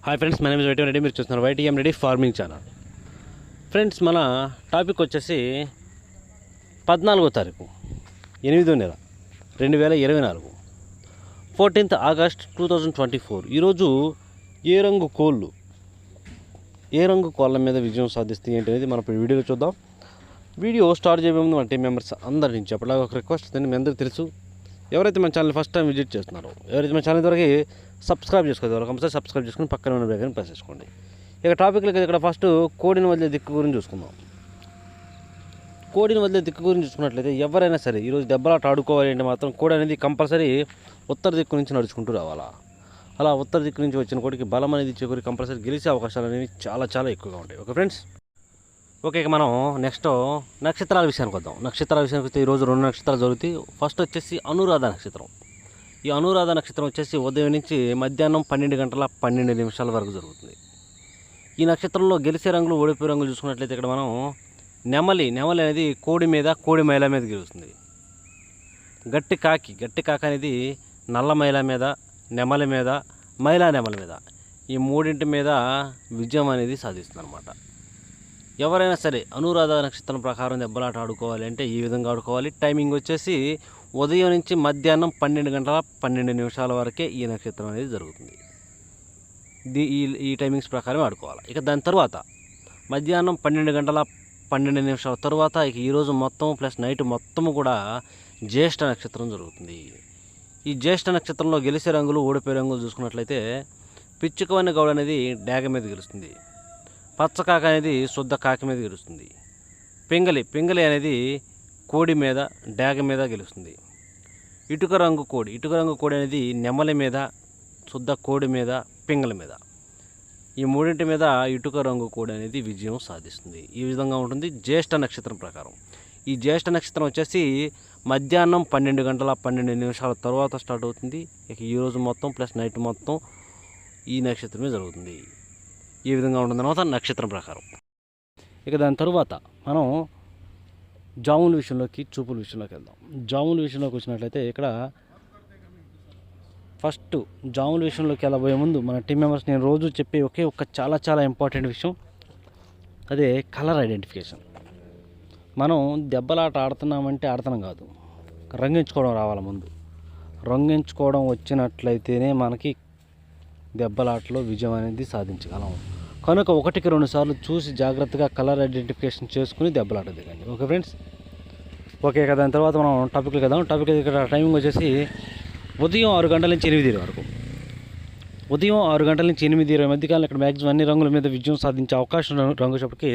Hi friends, my name is YTM Reddy. మీరు చూస్తున్నారు YTM Reddy farming channel. Friends, మన topic వచ్చేసి 14వ తారీఖు 8వ నెల 2024, 14th August 2024. ఈరోజు ఏ రంగు కోళ్ళ మీద విజయం సాధిస్తే ఏంటి అనేది మనం ఇప్పుడు వీడియోలో చూద్దాం. వీడియో స్టార్ట్ చేయబోయే ముందు మన టీం మెంబర్స్ అందరి నుంచి అప్పటిలాగా ఒక రిక్వెస్ట్ ఉంది. మీ అందరికీ తెలుసు, ఎవరైతే మన ఛానల్ ఫస్ట్ టైం విజిట్ చేస్తున్నారో, ఎవరైతే మన ఛానల్ వరకు సబ్స్క్రైబ్ చేసుకోవాలి, కంపల్సరీ సబ్స్క్రైబ్ చేసుకుని పక్కన ఉన్న బెల్ ఐకాన్ ప్రెస్ చేసుకోండి. ఇక టాపిక్లకి ఇక్కడ ఫస్ట్ కోడిని వదిలే దిక్కు గురించి చూసుకుందాం. కోడిని వదిలే దిక్కు గురించి చూసుకున్నట్లయితే ఎవరైనా సరే ఈరోజు దెబ్బలాట ఆడుకోవాలి అంటే మాత్రం కోడి అనేది కంపల్సరీ ఉత్తర దిక్కు నుంచి నడుచుకుంటూ రావాలా. అలా ఉత్తర దిక్కు నుంచి వచ్చిన కోడికి బలం అనేది చేకూరి కంపల్సరీ గెలిచే అవకాశాలు అనేవి చాలా చాలా ఎక్కువగా ఉంటాయి. ఓకే ఫ్రెండ్స్, ఓకే ఇక మనం నెక్స్ట్ నక్షత్రాల విషయానికి వద్దాం. నక్షత్రాల విషయానికి వస్తే ఈరోజు 2 నక్షత్రాలు జరుగుతాయి. ఫస్ట్ వచ్చేసి అనురాధ నక్షత్రం. ఈ అనురాధ నక్షత్రం వచ్చేసి ఉదయం నుంచి మధ్యాహ్నం 12:12 వరకు జరుగుతుంది. ఈ నక్షత్రంలో గెలిచే రంగులు, ఓడిపోయే రంగులు చూసుకున్నట్లయితే ఇక్కడ మనం నెమలి అనేది కోడి మైల మీద గెలుస్తుంది. గట్టి కాకి అనేది నల్ల మైల మీద, నెమలి మీద, నెమలి మీద, ఈ మూడింటి మీద విజయం అనేది సాధిస్తుంది అనమాట. ఎవరైనా సరే అనురాధ నక్షత్రం ప్రకారం దెబ్బలాట ఆడుకోవాలి అంటే ఈ విధంగా ఆడుకోవాలి. టైమింగ్ వచ్చేసి ఉదయం నుంచి మధ్యాహ్నం 12:12 వరకే ఈ నక్షత్రం అనేది జరుగుతుంది. ఈ టైమింగ్స్ ప్రకారం ఆడుకోవాలి. ఇక దాని తర్వాత మధ్యాహ్నం 12:12 తర్వాత ఇక ఈరోజు మొత్తం ప్లస్ నైట్ మొత్తము కూడా జ్యేష్ఠ నక్షత్రం జరుగుతుంది. ఈ జ్యేష్ఠ నక్షత్రంలో గెలిచే రంగులు, ఓడిపోయే రంగులు చూసుకున్నట్లయితే పిచ్చుకవన్న గౌడ అనేది డాగ మీద గెలుస్తుంది. పచ్చకాక అనేది శుద్ధ కాకి మీద గెలుస్తుంది. పింగలి అనేది కోడి మీద, డాగ మీద గెలుస్తుంది. ఇటుక రంగు కోడి అనేది నెమలి మీద, శుద్ధ కోడి మీద, పింగలి మీద, ఈ మూడింటి మీద ఇటుక రంగు కోడి అనేది విజయం సాధిస్తుంది. ఈ విధంగా ఉంటుంది జ్యేష్ఠ నక్షత్రం ప్రకారం. ఈ జ్యేష్ఠ నక్షత్రం వచ్చేసి మధ్యాహ్నం 12:12 తర్వాత స్టార్ట్ అవుతుంది. ఇక ఈరోజు మొత్తం ప్లస్ నైట్ మొత్తం ఈ నక్షత్రమే జరుగుతుంది. ఈ విధంగా ఉంటుందన్నమాట నక్షత్రం ప్రకారం. ఇక దాని తరువాత మనం జాముల విషయంలోకి, చూపుల విషయంలోకి వెళ్దాం. జాముల విషయంలోకి వచ్చినట్లయితే ఇక్కడ ఫస్ట్ జాముల విషయంలోకి వెళ్ళబోయే ముందు మన టీం మెంబర్స్ నేను రోజు చెప్పే ఒక చాలా చాలా ఇంపార్టెంట్ విషయం, అదే కలర్ ఐడెంటిఫికేషన్. మనం దెబ్బలాట ఆడుతున్నామంటే ఆడుతున్నాం కాదు, రంగించుకోవడం రావాలి. ముందు రంగించుకోవడం వచ్చినట్లయితేనే మనకి దెబ్బలాటలో విజయం అనేది సాధించగలం. కనుక 1కి 2 సార్లు చూసి జాగ్రత్తగా కలర్ ఐడెంటిఫికేషన్ చేసుకుని దెబ్బలాట దిగండి. ఓకే ఫ్రెండ్స్, ఓకే కదా. దాని తర్వాత మనం టాపిక్లు కదా. ఇక్కడ టైమింగ్ వచ్చేసి ఉదయం 6 గంటల నుంచి 8 వరకు. ఉదయం 6 గంటల నుంచి 8 మధ్యకాలంలో ఇక్కడ మ్యాక్సిమం అన్ని రంగుల మీద విజయం సాధించే అవకాశం రంగు చెప్పటికి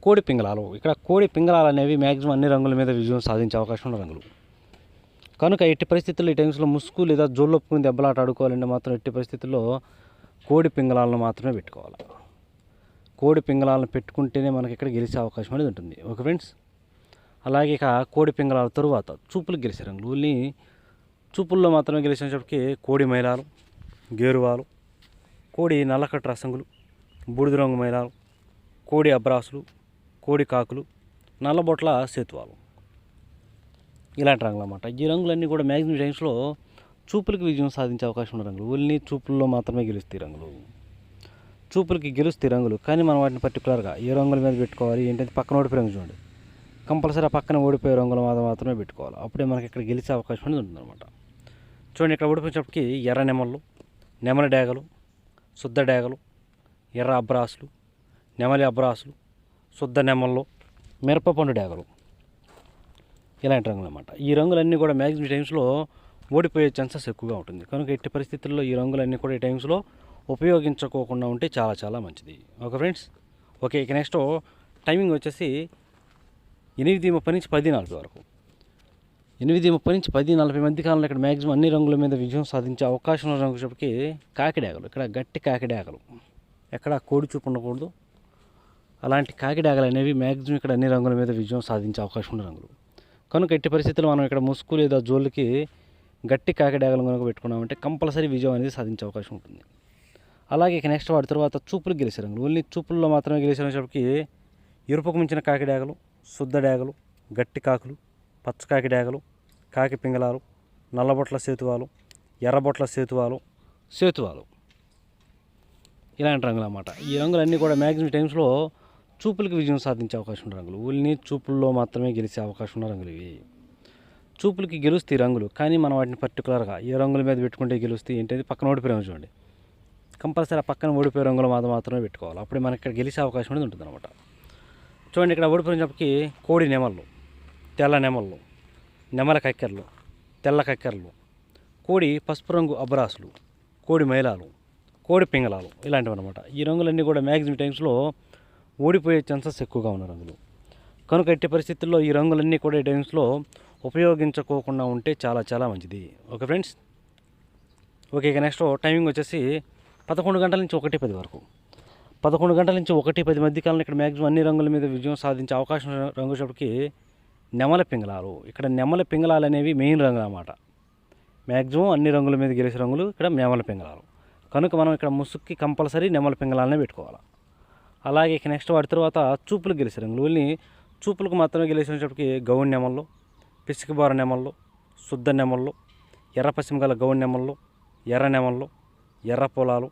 కోడి పింగళాలు. ఇక్కడ కోడి పింగళాలు అనేవి మ్యాక్సిమం అన్ని రంగుల మీద విజయం సాధించే అవకాశం ఉన్న రంగులు. కనుక ఎట్టి పరిస్థితుల్లో ఈ టైమ్స్లో ముసుగు లేదా జోళ్ళొప్పుకుని దెబ్బలాట ఆడుకోవాలంటే మాత్రం ఎట్టి పరిస్థితుల్లో కోడి పింగళాలను మాత్రమే పెట్టుకోవాలి. కోడి పింగళాలను పెట్టుకుంటేనే మనకి ఇక్కడ గెలిచే అవకాశం అనేది ఉంటుంది. ఓకే ఫ్రెండ్స్, అలాగే ఇక కోడి పింగళాల తరువాత చూపులకు గెలిచే రంగులు. ఓన్లీ చూపుల్లో మాత్రమే గెలిచినప్పటికీ కోడి మైలాలు, గేరువాలు, కోడి నల్లకట్టు రసంగులు, బూడిద రంగు మైలాలు, కోడి అబ్రాసులు, కోడి కాకులు, నల్లబొట్ల సేతువాలు, ఇలాంటి రంగులు అన్నమాట. ఈ రంగులన్నీ కూడా మ్యాక్సిమం టైమ్స్లో చూపులకి విజయం సాధించే అవకాశం ఉన్న రంగులు. ఓన్లీ చూపుల్లో మాత్రమే గెలుస్తాయి రంగులు, చూపులకి గెలుస్తాయి రంగులు. కానీ మనం వాటిని పర్టికులర్గా ఏ రంగుల మీద పెట్టుకోవాలి ఏంటంటే పక్కన ఓడిపోయే రంగు చూడండి, కంపల్సరీ ఆ పక్కన ఓడిపోయే రంగుల మీద మాత్రమే పెట్టుకోవాలి. అప్పుడే మనకి ఇక్కడ గెలిచే అవకాశం అనేది ఉంటుందన్నమాట. చూడండి, ఇక్కడ ఓడిపోయినప్పటికీ ఎర్ర నెమళ్ళు, నెమలి డేగలు, శుద్ధ డేగలు, ఎర్ర అబ్రాసులు, నెమలి అబ్రాసులు, శుద్ధ నెమళ్ళు, మిరపపండు డేగలు, ఇలాంటి రంగులు అన్నమాట. ఈ రంగులన్నీ కూడా మ్యాక్సిమం టైమ్స్లో ఓడిపోయే ఛాన్సెస్ ఎక్కువగా ఉంటుంది. కనుక ఎట్టి పరిస్థితుల్లో ఈ రంగులన్నీ కూడా ఈ టైమ్స్లో ఉపయోగించుకోకుండా ఉంటే చాలా చాలా మంచిది. ఓకే ఫ్రెండ్స్, ఓకే ఇక నెక్స్ట్ టైమింగ్ వచ్చేసి 8:30 నుంచి 10:40 వరకు. 8:30 నుంచి 10:40 మధ్య కాలంలో ఇక్కడ మ్యాక్సిమం అన్ని రంగుల మీద విజయం సాధించే అవకాశం ఉన్న రంగు చెప్పి కాకిడాగలు. ఇక్కడ గట్టి కాకిడాగలు, ఎక్కడ కోడి చూపు ఉండకూడదు. అలాంటి కాకిడాగలు అనేవి మ్యాక్సిమం ఇక్కడ అన్ని రంగుల మీద విజయం సాధించే అవకాశం ఉన్న రంగులు. కనుక ఎట్టి పరిస్థితుల్లో మనం ఇక్కడ ముసుగు లేదా జోళ్ళకి గట్టి కాకిడాగలు కనుక పెట్టుకున్నామంటే కంపల్సరీ విజయం అనేది సాధించే అవకాశం ఉంటుంది. అలాగే ఇక నెక్స్ట్ వాటి తర్వాత చూపులకు గెలిచే రంగులు. ఓన్లీ చూపుల్లో మాత్రమే గెలిచేటప్పటికి ఎరుపుకు మించిన కాకిడాగలు, శుద్ధ డేగలు, గట్టి కాకులు, పచ్చకాకి డేగలు, కాకి పింగళాలు, నల్లబొట్ల సేతువాలు, ఎర్రబొట్ల సేతువాలు, ఇలాంటి రంగులు అన్నమాట. ఈ రంగులన్నీ కూడా మ్యాక్సిమం టైమ్స్లో చూపులకి విజయం సాధించే అవకాశం ఉన్న రంగులు. ఓన్లీ చూపుల్లో మాత్రమే గెలిచే అవకాశం ఉన్న రంగులు ఇవి. చూపులకి గెలుస్తాయి రంగులు, కానీ మనం వాటిని పర్టికులర్గా ఏ రంగుల మీద పెట్టుకుంటే గెలుస్తాయి ఏంటంటే పక్కన ఓడిపోయాము చూడండి, కంపల్సరీ ఆ పక్కన ఓడిపోయే రంగులు మాత్రమే పెట్టుకోవాలి. అప్పుడే మనకి ఇక్కడ గెలిచే అవకాశం అనేది ఉంటుంది అనమాట. చూడండి, ఇక్కడ ఓడిపోయినప్పటికీ కోడి నెమళ్ళు, తెల్ల నెమళ్ళు, నెమల కక్కెరలు, తెల్ల కక్కెరలు, కోడి పసుపు రంగు అబ్రాసులు, కోడి మైలాలు, కోడి పింగళాలు ఇలాంటివి అనమాట. ఈ రంగులన్నీ కూడా మ్యాక్సిమం టైమ్స్లో ఓడిపోయే ఛాన్సెస్ ఎక్కువగా ఉన్న రంగులు. కనుక ఎట్టి పరిస్థితుల్లో ఈ రంగులన్నీ కూడా ఈ టైమ్స్లో ఉపయోగించుకోకుండా ఉంటే చాలా చాలా మంచిది. Okay friends. ఓకే, ఇక నెక్స్ట్ టైమింగ్ వచ్చేసి 11 గంటల నుంచి 1:10 వరకు. 11 గంటల నుంచి 1:10 మధ్య కాలంలో ఇక్కడ మ్యాక్సిమం అన్ని రంగుల మీద విజయం సాధించే అవకాశం రంగు వచ్చేప్పటికి నెమల పింగళాలు. ఇక్కడ నెమల పింగళాలు అనేవి మెయిన్ రంగులు అన్నమాట. మ్యాక్సిమం అన్ని రంగుల మీద గెలిచే రంగులు ఇక్కడ నెమల పింగళాలు. కనుక మనం ఇక్కడ ముసుగుకి కంపల్సరీ నెమల పింగళాలనే పెట్టుకోవాలి. అలాగే ఇక నెక్స్ట్ వాటి తర్వాత చూపులకు గెలిచే రంగులు. ఓన్లీ చూపులకు మాత్రమే గెలిచేటప్పటికి గౌన్ నెమళ్ళు, పిసికిబార నెమళ్ళు, శుద్ధ నెమళ్ళు, ఎర్ర పశ్చిమ గల గౌన్ నెమళ్ళు, ఎర్ర నెమళ్ళు, ఎర్ర పొలాలు,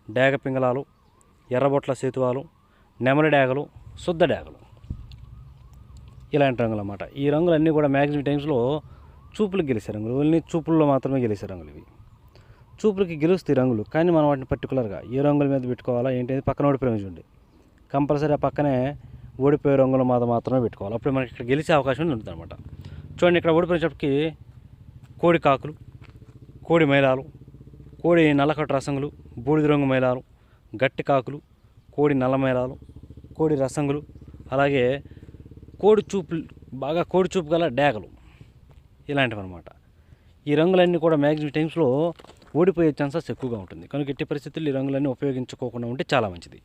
డేగ పింగళాలు, ఎర్రబొట్ల సేతువాలు, నెమలి డేగలు, శుద్ధ డేగలు ఇలాంటి రంగులు అన్నమాట. ఈ రంగులన్నీ కూడా మ్యాక్సిమం టైమ్స్లో చూపులకు గెలిచే రంగులు. ఓన్లీ చూపుల్లో మాత్రమే గెలిచే రంగులు ఇవి. చూపులకి గెలుస్తాయి రంగులు, కానీ మనం వాటిని పర్టికులర్గా ఏ రంగుల మీద పెట్టుకోవాలా ఏంటి పక్కన ఓడిపోయి చూడండి, కంపల్సరీ ఆ పక్కనే ఓడిపోయే రంగుల మీద మాత్రమే పెట్టుకోవాలి. అప్పుడు మనకి ఇక్కడ గెలిచే అవకాశం ఉంటుంది అనమాట. చూడండి, ఇక్కడ ఓడిపోయినప్పటికీ కోడి కాకులు, కోడి మైలాలు, కోడి నల్లకట్టు రసంగులు, బూడిద రంగు మైలాలు, గట్టి కాకులు, కోడి నల్ల మైలాలు, కోడి రసంగులు, అలాగే కోడి చూపులు బాగా కోడి చూపు గల డేగలు ఇలాంటివి అనమాట. ఈ రంగులన్నీ కూడా మ్యాక్సిమం టైమ్స్లో ఓడిపోయే ఛాన్సెస్ ఎక్కువగా ఉంటుంది. కనుక ఎట్టి పరిస్థితుల్లో ఈ రంగులన్నీ ఉపయోగించుకోకుండా ఉంటే చాలా మంచిది.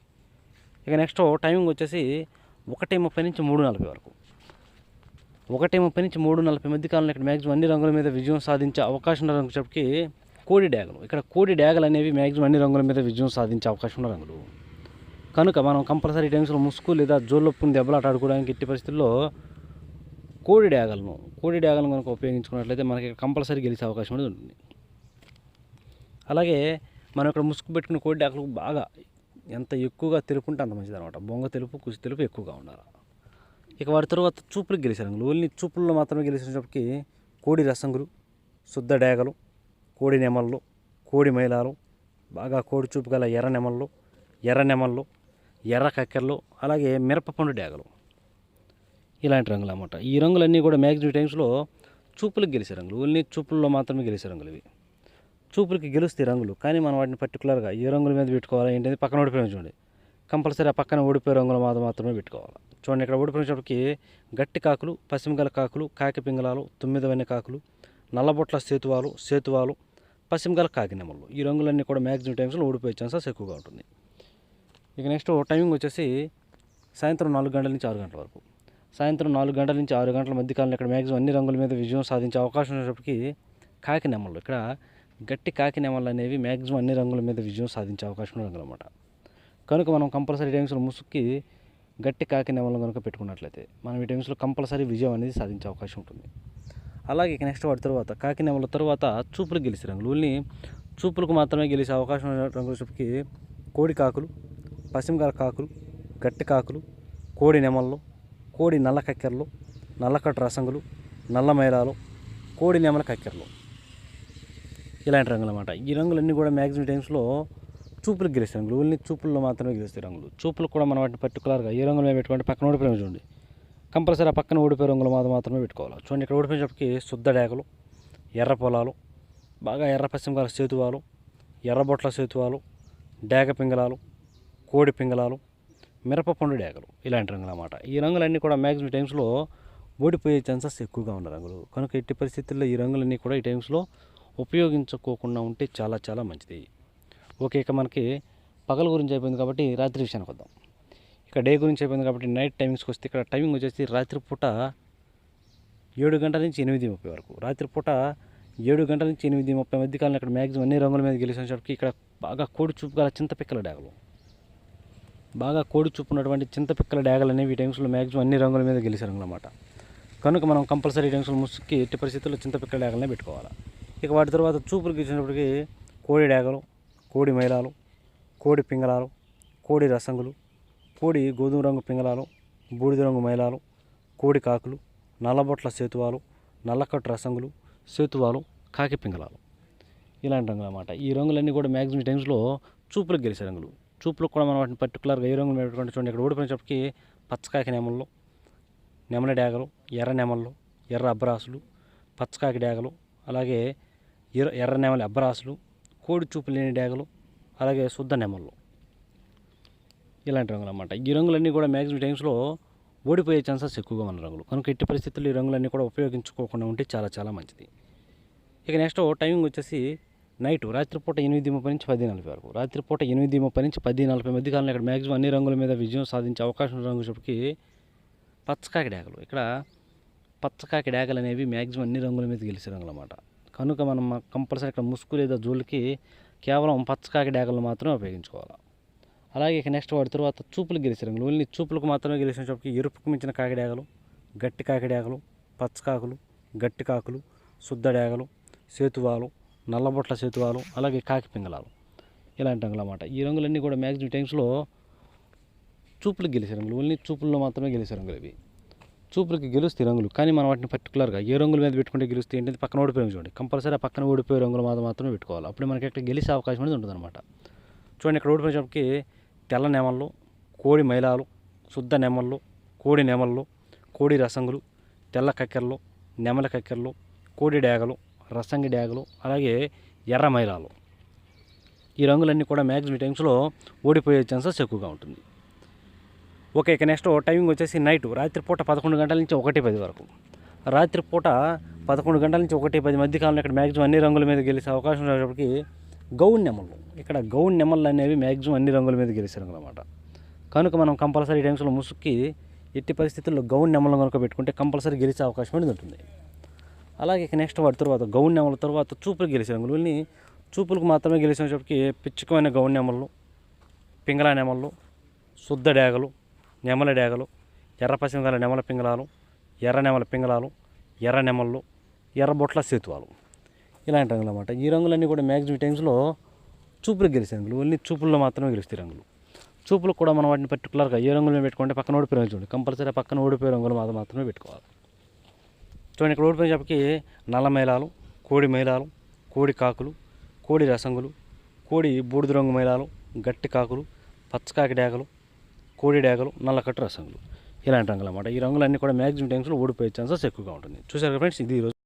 ఇక నెక్స్ట్ టైమింగ్ వచ్చేసి 1:30 నుంచి 3:40 వరకు. 1:30 నుంచి 3:40 మధ్య కాలంలో ఇక్కడ మ్యాక్సిమం అన్ని రంగుల మీద విజయం సాధించే అవకాశం ఉన్న రంగు చెప్పి కోడి డేగలు. ఇక్కడ కోడి డేగలు అనేవి మ్యాక్సిమం అన్ని రంగుల మీద విజయం సాధించే అవకాశం ఉన్న రంగులు. కనుక మనం కంపల్సరీ టైమ్స్లో ముసుగు లేదా జోళ్ళొప్పుని దెబ్బలాట ఆడుకోవడానికి ఎట్టి పరిస్థితుల్లో కోడి డేగలను కనుక ఉపయోగించుకున్నట్లయితే మనకి కంపల్సరీ గెలిచే అవకాశం అనేది ఉంటుంది. అలాగే మనం ఇక్కడ ముసుగు పెట్టుకున్న కోడి డేగలు బాగా ఎంత ఎక్కువగా తెలుపుంటే అంత మంచిది అనమాట. బొంగ తెలుపు, కుసి తెలుపు ఎక్కువగా ఉండాలి. ఇక వాటి తర్వాత చూపులకు గెలిచే రంగులు. ఓన్లీ చూపుల్లో మాత్రమే గెలిచేటప్పటికి కోడి రసంగులు, శుద్ధ డేగలు, కోడి నెమళ్ళు, కోడి మైలాలు, బాగా కోడి చూపు గల ఎర్ర నెమళ్ళు, ఎర్ర కక్కెరలు, అలాగే మిరపపండు డేగలు ఇలాంటి రంగులు అన్నమాట. ఈ రంగులన్నీ కూడా మ్యాక్సిమం టైమ్స్లో చూపులకు గెలిచే రంగులు. ఓన్లీ చూపుల్లో మాత్రమే గెలిచే రంగులు ఇవి. చూపులకి గెలుస్తాయి రంగులు, కానీ మనం వాటిని పర్టికులర్గా ఏ రంగుల మీద పెట్టుకోవాలి ఏంటంటే పక్కన ఓడిపోయాము చూడండి, కంపల్సరీ ఆ పక్కన ఓడిపోయే రంగుల మీద మాత్రమే పెట్టుకోవాలి. చూడండి, ఇక్కడ ఓడిపోయినప్పటికి గట్టి కాకులు, పశ్చిమగల కాకులు, కాకి పింగళాలు, 9 కాకులు, నల్లబొట్ల సేతువాలు, పశ్చిమగల కాకి నెమళ్ళు ఈ రంగులన్నీ కూడా మ్యాక్సిమం టైమ్స్లో ఓడిపోయే ఛాన్సెస్ ఎక్కువగా ఉంటుంది. ఇక నెక్స్ట్ టైమింగ్ వచ్చేసి సాయంత్రం 4 గంటల నుంచి 6 గంటల వరకు. సాయంత్రం 4 గంటల నుంచి 6 గంటల మధ్య కాలంలో ఇక్కడ మ్యాక్సిమం అన్ని రంగుల మీద విజయం సాధించే అవకాశం ఉన్నప్పటికీ కాకి నెమళ్ళు. ఇక్కడ గట్టి కాకి నెమళ్ళు అనేవి మ్యాక్సిమం అన్ని రంగుల మీద విజయం సాధించే అవకాశం ఉన్న రంగులు అన్నమాట. కనుక మనం కంపల్సరీ టైమ్స్లో ముసుగుకి గట్టి కాకి నెమళ్ళు కనుక పెట్టుకున్నట్లయితే మనం ఈ టైమ్స్లో కంపల్సరీ విజయం అనేది సాధించే అవకాశం ఉంటుంది. అలాగే ఇక నెక్స్ట్ వాటి తర్వాత కాకి నెమళ్ళ తర్వాత చూపులకు గెలిచే రంగులు. ఓన్లీ చూపులకు మాత్రమే గెలిచే అవకాశం ఉన్న రంగులు చెప్పి కోడి కాకులు, పశ్చిమగల కాకులు, గట్టి కాకులు, కోడి నెమళ్ళు, కోడి నల్ల కక్కెరలు, నల్లకట్టు రసంగులు, నల్ల మైలాలు, కోడి నెమల కక్కెరలు ఇలాంటి రంగులు అన్నమాట. ఈ రంగులన్నీ కూడా మ్యాక్సిమం టైమ్స్లో చూపులకు గెలిచే రంగులు. ఓన్లీ చూపుల్లో మాత్రమే గెలిచే రంగులు. చూపులకు కూడా మనం వాటిని పర్టికులర్గా ఏ రంగులు పెట్టుకుంటే పక్కన ఓడిపోయాము చూడండి, కంపల్సరీ ఆ పక్కన ఓడిపోయే రంగులు మాత్రమే పెట్టుకోవాలి. చూడండి, ఇక్కడ ఓడిపోయేటప్పటికి శుద్ధ డేగలు, ఎర్ర పొలాలు, బాగా ఎర్ర పశ్చిమగల సేతువాలు, ఎర్రబొట్ల సేతువాలు, డేగ పింగళాలు, కోడి పింగళాలు, మిరపపండు డేగలు ఇలాంటి రంగులు అన్నమాట. ఈ రంగులన్నీ కూడా మ్యాక్సిమం టైమ్స్లో ఓడిపోయే ఛాన్సెస్ ఎక్కువగా ఉన్న రంగులు. కనుక ఎట్టి పరిస్థితుల్లో ఈ రంగులన్నీ కూడా ఈ టైమ్స్లో ఉపయోగించుకోకుండా ఉంటే చాలా చాలా మంచిది. ఓకే, ఇక మనకి పగల గురించి అయిపోయింది కాబట్టి రాత్రి విషయానికి వద్దాం. ఇక డే గురించి అయిపోయింది కాబట్టి నైట్ టైమింగ్స్కి వస్తే ఇక్కడ టైమింగ్ వచ్చేసి రాత్రిపూట 7 గంటల నుంచి 8:30 వరకు. రాత్రిపూట 7 గంటల నుంచి 8:30 మధ్య కాలంలో ఇక్కడ మ్యాక్సిమం అన్ని రంగుల మీద గెలిచేసరికి ఇక్కడ బాగా కోడి చూపు గల చింతపిక్కల డేగలు, బాగా కోడి చూపు ఉన్నటువంటి చింతపిక్కల డేగలు అనేవి ఈ టైమ్స్లో మ్యాక్సిమం అన్ని రంగుల మీద గెలిచే రంగులు అన్నమాట. కనుక మనం కంపల్సరీ టైమ్స్లో ముసుగుకి ఎట్టి పరిస్థితుల్లో చింతపిక్కల డేగలనే పెట్టుకోవాలి. ఇక వాటి తర్వాత చూపులకు ఇచ్చినప్పటికీ కోడి డేగలు, కోడి మైలాలు, కోడి పింగళాలు, కోడి రసంగులు, కోడి గోధుమ రంగు పింగళాలు, బూడిద రంగు మైలాలు, కోడి కాకులు, నల్లబొట్ల సేతువాలు, నల్లకట్టు రసంగులు, సేతువాలు, కాకి పింగళాలు ఇలాంటి రంగులు అన్నమాట. ఈ రంగులన్నీ కూడా మ్యాక్సిమం టైమ్స్లో చూపులకు గెలిచే రంగులు. చూపులకు కూడా మనం వాటిని పర్టికులర్గా ఏ రంగులు పెట్టుకుంటే చూడండి, ఇక్కడ ఓడిపోయినప్పటికీ పచ్చకాకి నెమళ్ళు, నెమల డేగలు, ఎర్ర నెమళ్ళు, ఎర్ర అబ్బరాసులు, పచ్చకాకి డేగలు, అలాగే ఎర్ర నెమలి అబ్బరాసులు, కోడి చూపు లేని డేగలు, అలాగే శుద్ధ నెమళ్ళు ఇలాంటి రంగులు అన్నమాట. ఈ రంగులన్నీ కూడా మ్యాక్సిమం టైమ్స్లో ఓడిపోయే ఛాన్సెస్ ఎక్కువగా ఉన్న రంగులు. కనుక ఎట్టి పరిస్థితుల్లో ఈ రంగులన్నీ కూడా ఉపయోగించుకోకుండా ఉంటే చాలా చాలా మంచిది. ఇక నెక్స్ట్ టైమింగ్ వచ్చేసి నైట్ రాత్రిపూట 8:30 నుంచి 10:40 వరకు. రాత్రిపూట 8:30 నుంచి 10:40 మధ్య కాలంలో ఇక్కడ మ్యాక్సిమం అన్ని రంగుల మీద విజయం సాధించే అవకాశం ఉన్న రంగు చెప్పి పచ్చకాకి డేగలు. ఇక్కడ పచ్చకాకి డేగలు అనేవి మ్యాక్సిమం అన్ని రంగుల మీద గెలిచే రంగులు అన్నమాట. కనుక మనం కంపల్సరీ ఇక్కడ ముసుగు లేదా జోలికి కేవలం పచ్చకాకి డేగలను మాత్రమే ఉపయోగించుకోవాలి. అలాగే ఇక నెక్స్ట్ వాటి తర్వాత చూపులకు గెలిచే రంగులు. ఓన్లీ చూపులకు మాత్రమే గెలిచినప్పటికీ ఎరుపుకు మించిన కాకిడేగలు, గట్టి కాకిడేగలు, పచ్చకాకులు, గట్టి కాకులు, శుద్ధ డేగలు, సేతువాలు, నల్లబొట్ల సేతువాలు, అలాగే కాకి పింగళాలు ఇలాంటి రంగులు అన్నమాట. ఈ రంగులన్నీ కూడా మ్యాక్సిమం టైమ్స్లో చూపులకు గెలిచే రంగులు. ఓన్లీ చూపుల్లో మాత్రమే గెలిచే రంగులు ఇవి. చూపులకి గెలుస్తాయి రంగులు, కానీ మనం వాటిని పర్టికులర్గా ఏ రంగుల మీద పెట్టుకుంటే గెలుస్తాయి ఏంటంటే పక్కన ఓడిపోయి చూడండి, కంపల్సరీ ఆ పక్కన ఓడిపోయే రంగులు మాత్రమే పెట్టుకోవాలి. అప్పుడు మనకి ఎక్కడ గెలిచే అవకాశం అనేది ఉంటుందన్నమాట. చూడండి, ఇక్కడ ఓడిపోయినప్పటికి తెల్ల నెమళ్ళు, కోడి మైలాలు, శుద్ధ నెమళ్ళు, కోడి నెమళ్ళు, కోడి రసంగులు, తెల్ల కక్కెరలు, నెమల కక్కెరలు, కోడి డేగలు, రసంగి డేగలు, అలాగే ఎర్ర మైలాలు ఈ రంగులన్నీ కూడా మ్యాక్సిమం టైమ్స్లో ఓడిపోయే ఛాన్సెస్ ఎక్కువగా ఉంటుంది. ఓకే, ఇక నెక్స్ట్ టైమింగ్ వచ్చేసి నైట్ రాత్రిపూట 11 గంటల నుంచి 1:10 వరకు. రాత్రిపూట 11 గంటల నుంచి 1:10 మధ్య కాలంలో ఇక్కడ మ్యాక్సిమం అన్ని రంగుల మీద గెలిచే అవకాశం ఉన్నప్పటికీ గౌన్ నెమళ్ళు. ఇక్కడ గౌన్ నెమళ్ళు అనేవి మ్యాక్సిమం అన్ని రంగుల మీద గెలిచే రంగులు అన్నమాట. కనుక మనం కంపల్సరీ టైమ్స్లో ముసుక్కి ఎట్టి పరిస్థితుల్లో గౌన్ నెమలను కనుక పెట్టుకుంటే కంపల్సరీ గెలిచే అవకాశం అనేది ఉంటుంది. అలాగే ఇక నెక్స్ట్ వాటి తర్వాత గౌన్ నెమల తర్వాత చూపులకు గెలిచే రంగులు. వీళ్ళని చూపులకు మాత్రమే గెలిచినప్పటికీ పిచ్చుకమైన గౌన్ నెమళ్ళు, పింగళా నెమళ్ళు, శుద్ధ డేగలు, నెమల డేగలు, ఎర్ర పసింగల నెమల పింగళాలు, ఎర్ర నెమల పింగళాలు, ఎర్ర నెమళ్ళు, ఎర్ర బొట్ల సేతువాలు ఇలాంటి రంగులు అన్నమాట. ఈ రంగులన్నీ కూడా మ్యాక్సిమం టైమ్స్లో చూపులకు గెలిచే రంగులు. ఓన్లీ చూపుల్లో మాత్రమే గెలుస్తాయి రంగులు. చూపులకు కూడా మనం వాటిని పర్టికులర్గా ఏ రంగులు పెట్టుకుంటే పక్కన ఓడిపోయే చూడండి, కంపల్సరీ పక్కన ఓడిపోయే రంగులు మాత్రమే పెట్టుకోవాలి. చూడండి, ఇక్కడ ఓడిపోయేటప్పటికి నల్ల మైలాలు, కోడి మైలాలు, కోడి కాకులు, కోడి రసంగులు, కోడి బూడిద రంగు మైలాలు, గట్టి కాకులు, పచ్చకాకి డేగలు, కోడి డేగలు, నల్లకట్టు రసంగులు ఇలాంటి రంగులు అన్నమాట. ఈ రంగులన్నీ కూడా మ్యాక్సిమం టైమ్స్లో ఓడిపోయే ఛాన్సెస్ ఎక్కువగా ఉంటుంది. చూసారు ఫ్రెండ్స్, ఇది ఈరోజు